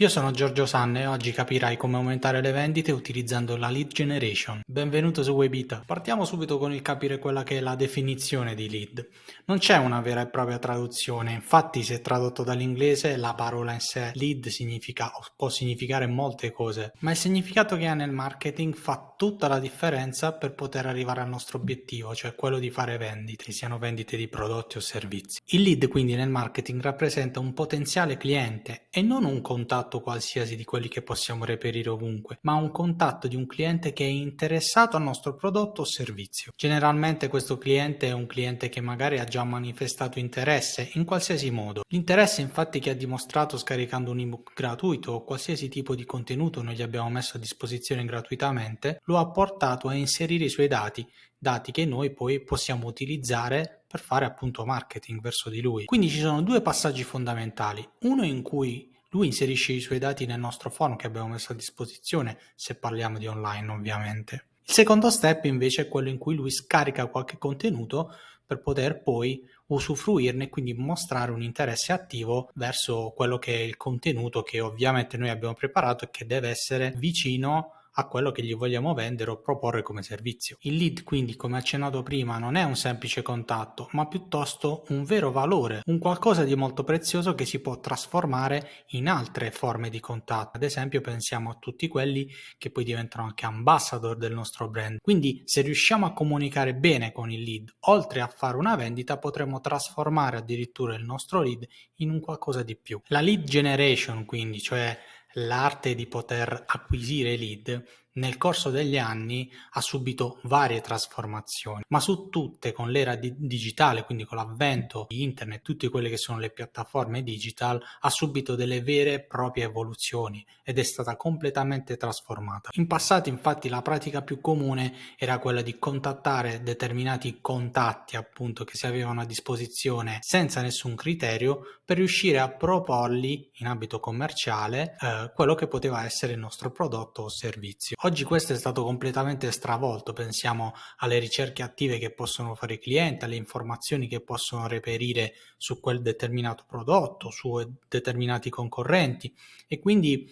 Io sono Giorgio Sanne e oggi capirai come aumentare le vendite utilizzando la lead generation. Benvenuto su Webita. Partiamo subito con il capire quella che è la definizione di lead. Non c'è una vera e propria traduzione, infatti se tradotto dall'inglese la parola in sé lead significa o può significare molte cose, ma il significato che ha nel marketing fa tutta la differenza per poter arrivare al nostro obiettivo, cioè quello di fare vendite, siano vendite di prodotti o servizi. Il lead quindi nel marketing rappresenta un potenziale cliente e non un contatto qualsiasi di quelli che possiamo reperire ovunque, ma un contatto di un cliente che è interessato al nostro prodotto o servizio. Generalmente questo cliente è un cliente che magari ha già manifestato interesse in qualsiasi modo. L'interesse infatti che ha dimostrato scaricando un ebook gratuito o qualsiasi tipo di contenuto noi gli abbiamo messo a disposizione gratuitamente, lo ha portato a inserire i suoi dati che noi poi possiamo utilizzare per fare appunto marketing verso di lui. Quindi ci sono due passaggi fondamentali, uno in cui lui inserisce i suoi dati nel nostro form che abbiamo messo a disposizione, se parliamo di online ovviamente. Il secondo step invece è quello in cui lui scarica qualche contenuto per poter poi usufruirne e quindi mostrare un interesse attivo verso quello che è il contenuto che ovviamente noi abbiamo preparato e che deve essere vicino a quello che gli vogliamo vendere o proporre come servizio. Il lead quindi, come accennato prima, non è un semplice contatto, ma piuttosto un vero valore, un qualcosa di molto prezioso che si può trasformare in altre forme di contatto. Ad esempio pensiamo a tutti quelli che poi diventano anche ambassador del nostro brand. Quindi se riusciamo a comunicare bene con il lead, oltre a fare una vendita, potremo trasformare addirittura il nostro lead in un qualcosa di più. La lead generation quindi, cioè l'arte di poter acquisire lead, nel corso degli anni ha subito varie trasformazioni, ma su tutte con l'era digitale, quindi con l'avvento di internet, tutte quelle che sono le piattaforme digital, ha subito delle vere e proprie evoluzioni ed è stata completamente trasformata. In passato infatti la pratica più comune era quella di contattare determinati contatti appunto che si avevano a disposizione senza nessun criterio per riuscire a proporli in ambito commerciale quello che poteva essere il nostro prodotto o servizio. Oggi questo è stato completamente stravolto, pensiamo alle ricerche attive che possono fare i clienti, alle informazioni che possono reperire su quel determinato prodotto, su determinati concorrenti e quindi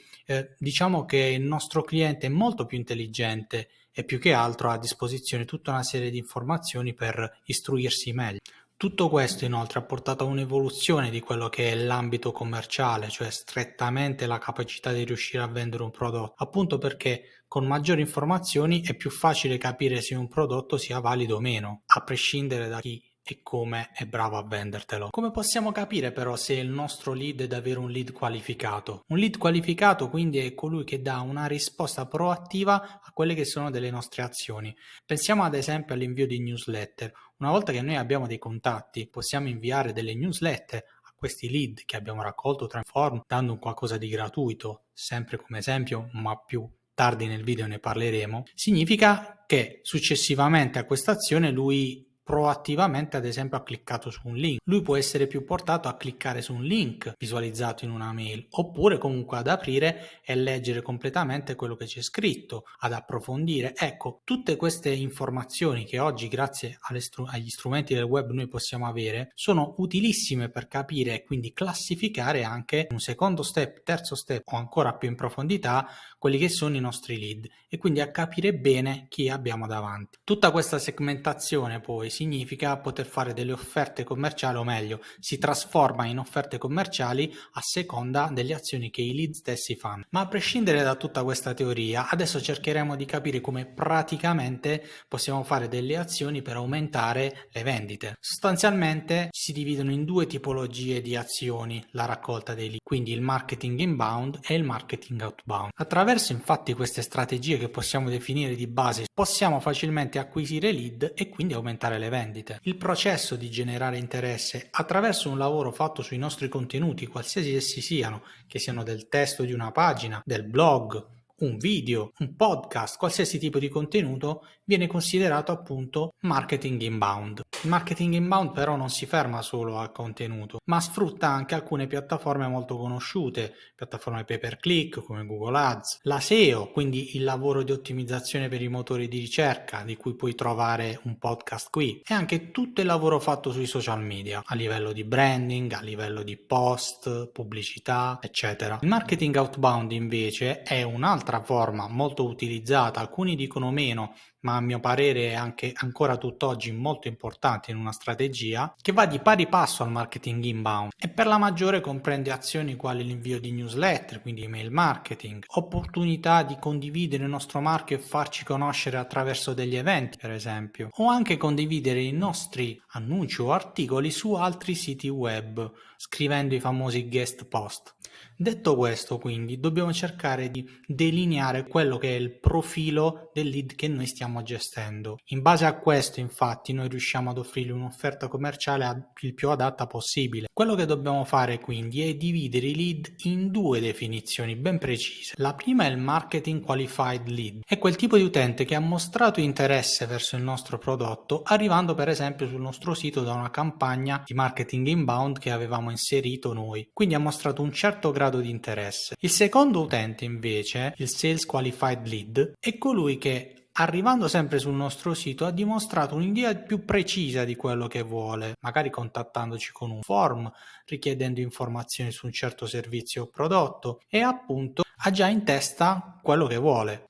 diciamo che il nostro cliente è molto più intelligente e più che altro ha a disposizione tutta una serie di informazioni per istruirsi meglio. Tutto questo inoltre ha portato a un'evoluzione di quello che è l'ambito commerciale, cioè strettamente la capacità di riuscire a vendere un prodotto, appunto perché con maggiori informazioni è più facile capire se un prodotto sia valido o meno, a prescindere da chi e come è bravo a vendertelo. Come possiamo capire però se il nostro lead è davvero un lead qualificato? Un lead qualificato quindi è colui che dà una risposta proattiva a quelle che sono delle nostre azioni. Pensiamo ad esempio all'invio di newsletter. Una volta che noi abbiamo dei contatti, possiamo inviare delle newsletter a questi lead che abbiamo raccolto tra form, dando un qualcosa di gratuito, sempre come esempio, ma più tardi nel video ne parleremo. Significa che successivamente a questa azione lui proattivamente ad esempio ha cliccato su un link. Lui può essere più portato a cliccare su un link visualizzato in una mail oppure comunque ad aprire e leggere completamente quello che c'è scritto, ad approfondire. Ecco, tutte queste informazioni che oggi grazie agli strumenti del web noi possiamo avere sono utilissime per capire e quindi classificare anche un secondo step, terzo step o ancora più in profondità quelli che sono i nostri lead e quindi a capire bene chi abbiamo davanti. Tutta questa segmentazione poi significa poter fare delle offerte commerciali, o meglio, si trasforma in offerte commerciali a seconda delle azioni che i lead stessi fanno. Ma a prescindere da tutta questa teoria, adesso cercheremo di capire come praticamente possiamo fare delle azioni per aumentare le vendite. Sostanzialmente si dividono in due tipologie di azioni la raccolta dei lead, quindi il marketing inbound e il marketing outbound. Attraverso infatti queste strategie che possiamo definire di base, possiamo facilmente acquisire lead e quindi aumentare le vendite. Il processo di generare interesse attraverso un lavoro fatto sui nostri contenuti, qualsiasi essi siano, che siano del testo di una pagina, del blog un video, un podcast, qualsiasi tipo di contenuto viene considerato appunto marketing inbound. Il marketing inbound però non si ferma solo al contenuto, ma sfrutta anche alcune piattaforme molto conosciute, piattaforme pay per click come Google Ads, la SEO, quindi il lavoro di ottimizzazione per i motori di ricerca, di cui puoi trovare un podcast qui, e anche tutto il lavoro fatto sui social media, a livello di branding, a livello di post, pubblicità, eccetera. Il marketing outbound invece è un'altra forma molto utilizzata, alcuni dicono meno, ma a mio parere è anche ancora tutt'oggi molto importante in una strategia, che va di pari passo al marketing inbound e per la maggiore comprende azioni quali l'invio di newsletter, quindi email marketing, opportunità di condividere il nostro marchio e farci conoscere attraverso degli eventi, per esempio, o anche condividere i nostri annunci o articoli su altri siti web, scrivendo i famosi guest post. Detto questo, quindi, dobbiamo cercare di delineare quello che è il profilo del lead che noi stiamo gestendo. In base a questo, infatti, noi riusciamo ad offrirgli un'offerta commerciale il più adatta possibile. Quello che dobbiamo fare, quindi, è dividere i lead in due definizioni ben precise. La prima è il marketing qualified lead. È quel tipo di utente che ha mostrato interesse verso il nostro prodotto, arrivando per esempio sul nostro sito da una campagna di marketing inbound che avevamo inserito noi. Quindi ha mostrato un certo grado di interesse. Il secondo utente invece, il Sales Qualified Lead, è colui che arrivando sempre sul nostro sito ha dimostrato un'idea più precisa di quello che vuole, magari contattandoci con un form, richiedendo informazioni su un certo servizio o prodotto e appunto ha già in testa quello che vuole.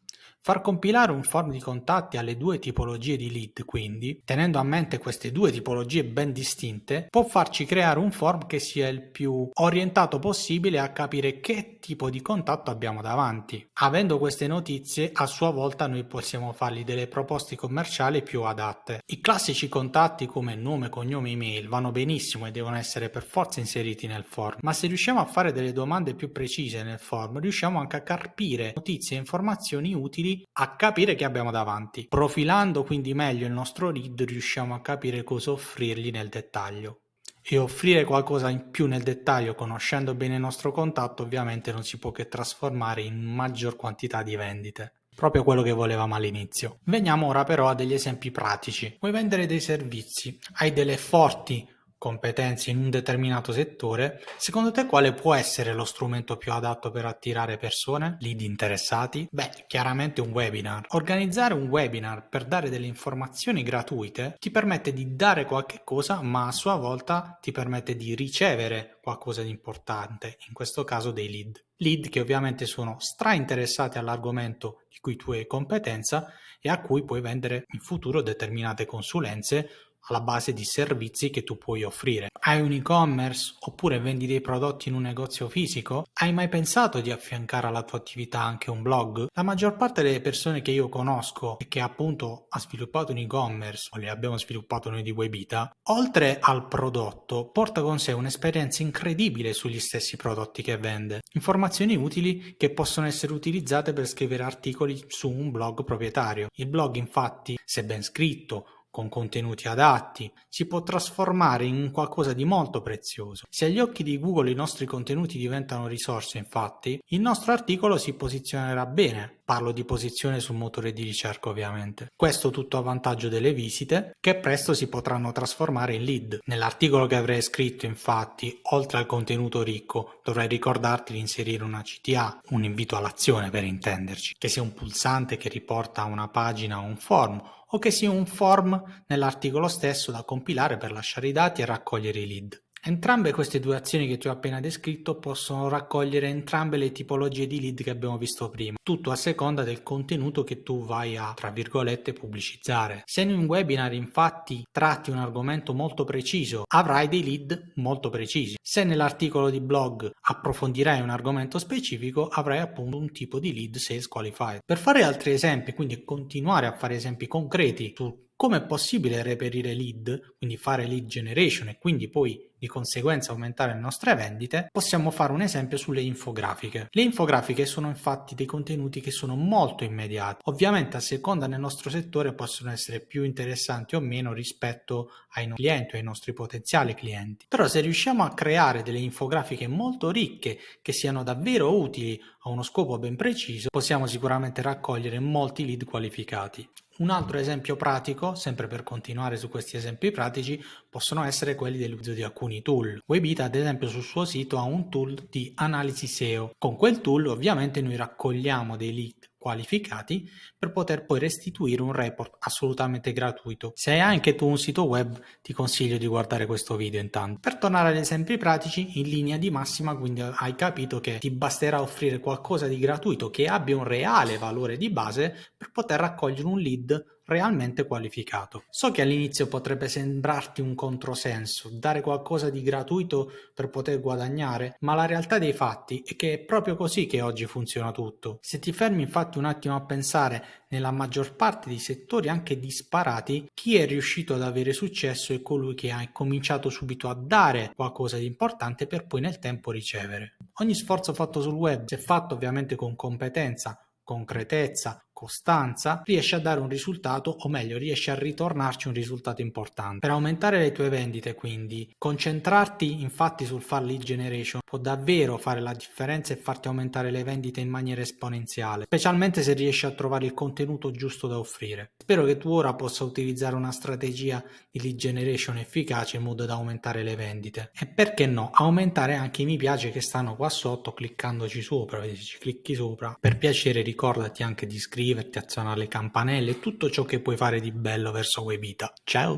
Far compilare un form di contatti alle due tipologie di lead, quindi, tenendo a mente queste due tipologie ben distinte, può farci creare un form che sia il più orientato possibile a capire che tipo di contatto abbiamo davanti. Avendo queste notizie, a sua volta noi possiamo fargli delle proposte commerciali più adatte. I classici contatti come nome, cognome, email vanno benissimo e devono essere per forza inseriti nel form, ma se riusciamo a fare delle domande più precise nel form, riusciamo anche a carpire notizie e informazioni utili a capire che abbiamo davanti. Profilando quindi meglio il nostro lead, riusciamo a capire cosa offrirgli nel dettaglio. E offrire qualcosa in più nel dettaglio, conoscendo bene il nostro contatto, ovviamente non si può che trasformare in maggior quantità di vendite. Proprio quello che volevamo all'inizio. Veniamo ora però a degli esempi pratici. Vuoi vendere dei servizi? Hai delle forti competenze in un determinato settore, secondo te quale può essere lo strumento più adatto per attirare persone, lead interessati? Beh, chiaramente un webinar. Organizzare un webinar per dare delle informazioni gratuite ti permette di dare qualche cosa, ma a sua volta ti permette di ricevere qualcosa di importante, in questo caso dei lead. Lead che ovviamente sono interessati all'argomento di cui tu hai competenza e a cui puoi vendere in futuro determinate consulenze alla base di servizi che tu puoi offrire. Hai un e-commerce oppure vendi dei prodotti in un negozio fisico? Hai mai pensato di affiancare alla tua attività anche un blog? La maggior parte delle persone che io conosco e che appunto ha sviluppato un e-commerce o li abbiamo sviluppato noi di Webita, oltre al prodotto porta con sé un'esperienza incredibile sugli stessi prodotti che vende, informazioni utili che possono essere utilizzate per scrivere articoli su un blog proprietario. Il blog infatti, se ben scritto, con contenuti adatti, si può trasformare in qualcosa di molto prezioso. Se agli occhi di Google i nostri contenuti diventano risorse, infatti, il nostro articolo si posizionerà bene. Parlo di posizione sul motore di ricerca, ovviamente. Questo tutto a vantaggio delle visite, che presto si potranno trasformare in lead. Nell'articolo che avrei scritto, infatti, oltre al contenuto ricco, dovrai ricordarti di inserire una CTA, un invito all'azione per intenderci, che sia un pulsante che riporta a una pagina o un form, o che sia un form nell'articolo stesso da compilare per lasciare i dati e raccogliere i lead. Entrambe queste due azioni che ti ho appena descritto possono raccogliere entrambe le tipologie di lead che abbiamo visto prima, tutto a seconda del contenuto che tu vai a, tra virgolette, pubblicizzare. Se in un webinar infatti tratti un argomento molto preciso, avrai dei lead molto precisi. Se nell'articolo di blog approfondirai un argomento specifico, avrai appunto un tipo di lead sales qualified. Per fare altri esempi, quindi continuare a fare esempi concreti su come è possibile reperire lead, quindi fare lead generation e quindi poi di conseguenza aumentare le nostre vendite, possiamo fare un esempio sulle infografiche. Le infografiche sono infatti dei contenuti che sono molto immediati. Ovviamente a seconda del nostro settore possono essere più interessanti o meno rispetto ai nostri clienti o ai nostri potenziali clienti. Però se riusciamo a creare delle infografiche molto ricche che siano davvero utili a uno scopo ben preciso, possiamo sicuramente raccogliere molti lead qualificati. Un altro esempio pratico, sempre per continuare su questi esempi pratici, possono essere quelli dell'uso di alcuni tool. Webita ad esempio sul suo sito ha un tool di analisi SEO. Con quel tool ovviamente noi raccogliamo dei lead qualificati per poter poi restituire un report assolutamente gratuito. Se hai anche tu un sito web ti consiglio di guardare questo video intanto. Per tornare agli esempi pratici, in linea di massima quindi hai capito che ti basterà offrire qualcosa di gratuito che abbia un reale valore di base per poter raccogliere un lead realmente qualificato. So che all'inizio potrebbe sembrarti un controsenso, dare qualcosa di gratuito per poter guadagnare, ma la realtà dei fatti è che è proprio così che oggi funziona tutto. Se ti fermi infatti un attimo a pensare, nella maggior parte dei settori anche disparati, chi è riuscito ad avere successo è colui che ha cominciato subito a dare qualcosa di importante per poi nel tempo ricevere. Ogni sforzo fatto sul web, se fatto ovviamente con competenza, concretezza, costanza, riesce a dare un risultato, o meglio, riesce a ritornarci un risultato importante. Per aumentare le tue vendite, quindi, concentrarti infatti sul fare lead generation può davvero fare la differenza e farti aumentare le vendite in maniera esponenziale, specialmente se riesci a trovare il contenuto giusto da offrire. Spero che tu ora possa utilizzare una strategia di lead generation efficace in modo da aumentare le vendite e perché no, aumentare anche i mi piace che stanno qua sotto cliccandoci sopra. Vedi, se ci clicchi sopra, per piacere ricordati anche di iscriverti, azionare le campanelle e tutto ciò che puoi fare di bello verso Webita. Ciao!